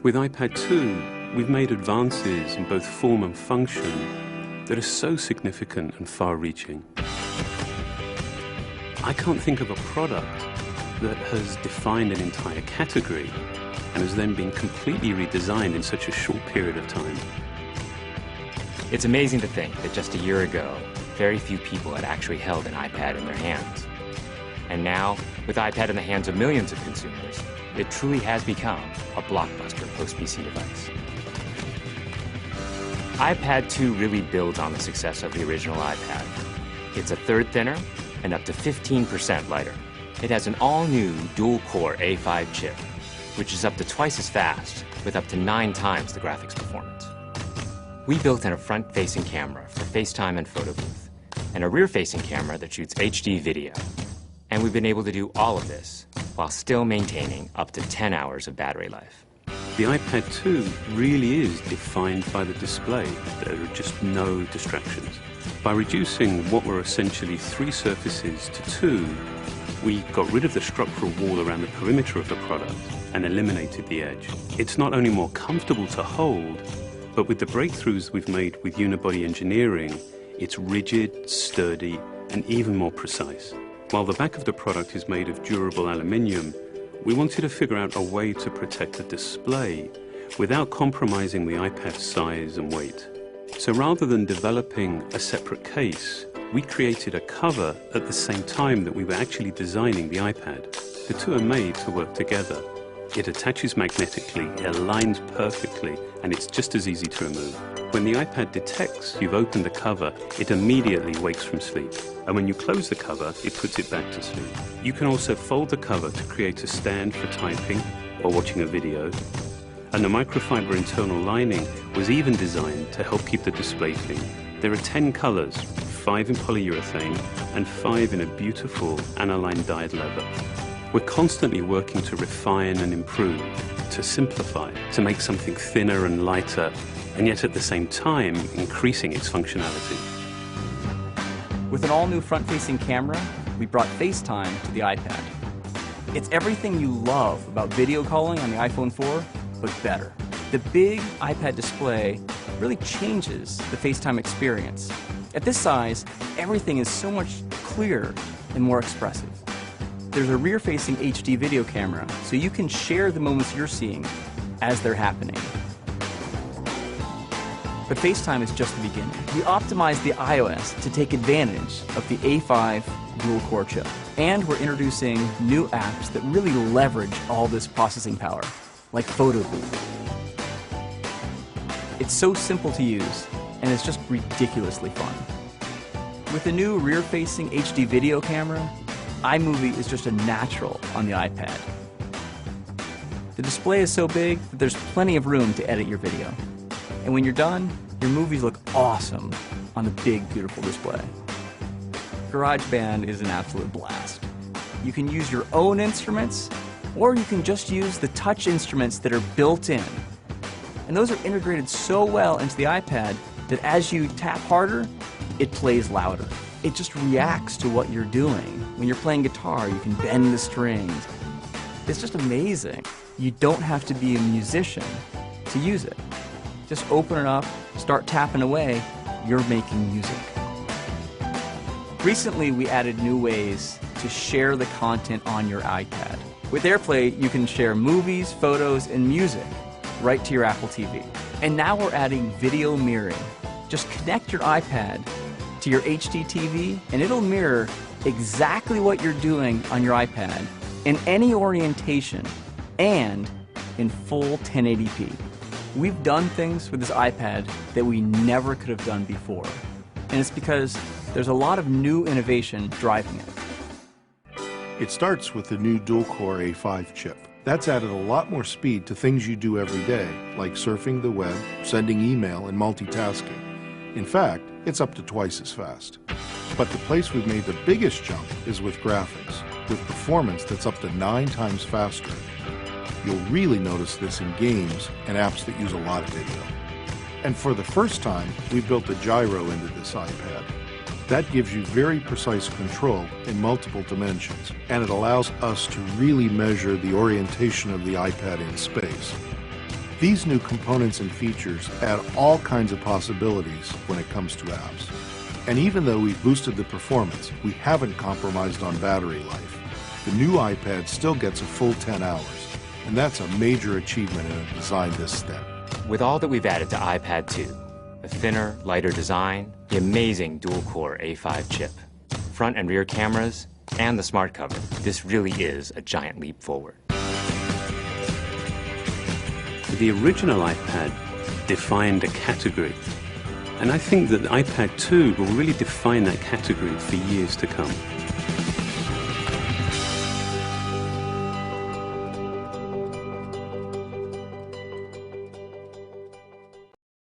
With iPad 2, we've made advances in both form and function that are so significant and far-reaching. I can't think of a product that has defined an entire category and has then been completely redesigned in such a short period of time. It's amazing to think that just a year ago, very few people had actually held an iPad in their hands. And now, with iPad in the hands of millions of consumers, it truly has become a blockbuster post-PC device. iPad 2 really builds on the success of the original iPad. It's a third thinner and up to 15% lighter. It has an all-new dual-core A5 chip, which is up to twice as fast, with up to 9 times the graphics performance. We built in a front-facing camera for FaceTime and photo booth, and a rear-facing camera that shoots HD video. And we've been able to do all of this while still maintaining up to 10 hours of battery life. The iPad 2 really is defined by the display. There are just no distractions. By reducing what were essentially 3 surfaces to 2, we got rid of the structural wall around the perimeter of the product and eliminated the edge. It's not only more comfortable to hold, but with the breakthroughs we've made with unibody engineering, it's rigid, sturdy, and even more precise. While the back of the product is made of durable aluminium, we wanted to figure out a way to protect the display without compromising the iPad's size and weight. So rather than developing a separate case, we created a cover at the same time that we were actually designing the iPad. The two are made to work together. It attaches magnetically, it aligns perfectly, and it's just as easy to remove. When the iPad detects you've opened the cover, it immediately wakes from sleep. And when you close the cover, it puts it back to sleep. You can also fold the cover to create a stand for typing or watching a video. And the microfiber internal lining was even designed to help keep the display clean. There are 10 colors, 5 in polyurethane and 5 in a beautiful aniline dyed leather. We're constantly working to refine and improve, to simplify, to make something thinner and lighter, and yet at the same time, increasing its functionality. With an all-new front-facing camera, we brought FaceTime to the iPad. It's everything you love about video calling on the iPhone 4, but better. The big iPad display really changes the FaceTime experience. At this size, everything is so much clearer and more expressive. There's a rear-facing HD video camera, so you can share the moments you're seeing as they're happening. But FaceTime is just the beginning. We optimized the iOS to take advantage of the A5 dual-core chip. And we're introducing new apps that really leverage all this processing power, like Photo Booth. It's so simple to use, and it's just ridiculously fun. With the new rear-facing HD video camera, iMovie is just a natural on the iPad. The display is so big that there's plenty of room to edit your video. And when you're done, your movies look awesome on the big, beautiful display. GarageBand is an absolute blast. You can use your own instruments, or you can just use the touch instruments that are built in. And those are integrated so well into the iPad that as you tap harder, it plays louder. It just reacts to what you're doing. When you're playing guitar, you can bend the strings. It's just amazing. You don't have to be a musician to use it. Just open it up, start tapping away, you're making music. Recently, we added new ways to share the content on your iPad. With AirPlay, you can share movies, photos, and music right to your Apple TV. And now we're adding video mirroring. Just connect your iPad to your HD TV, and it'll mirror exactly what you're doing on your iPad in any orientation and in full 1080p. We've done things with this iPad that we never could have done before, and it's because there's a lot of new innovation driving it. It starts with the new dual-core A5 chip. That's added a lot more speed to things you do every day, like surfing the web, sending email, and multitasking. In fact, it's up to twice as fast. But the place we've made the biggest jump is with graphics, with performance that's up to 9 times faster. You'll really notice this in games and apps that use a lot of video. And for the first time, we've built a gyro into this iPad. That gives you very precise control in multiple dimensions, and it allows us to really measure the orientation of the iPad in space. These new components and features add all kinds of possibilities when it comes to apps. And even though we've boosted the performance, we haven't compromised on battery life. The new iPad still gets a full 10 hours, and that's a major achievement in a design this thin. With all that we've added to iPad 2, the thinner, lighter design, the amazing dual-core A5 chip, front and rear cameras, and the smart cover, this really is a giant leap forward. The original iPad defined a category, and I think that iPad 2 will really define that category for years to come.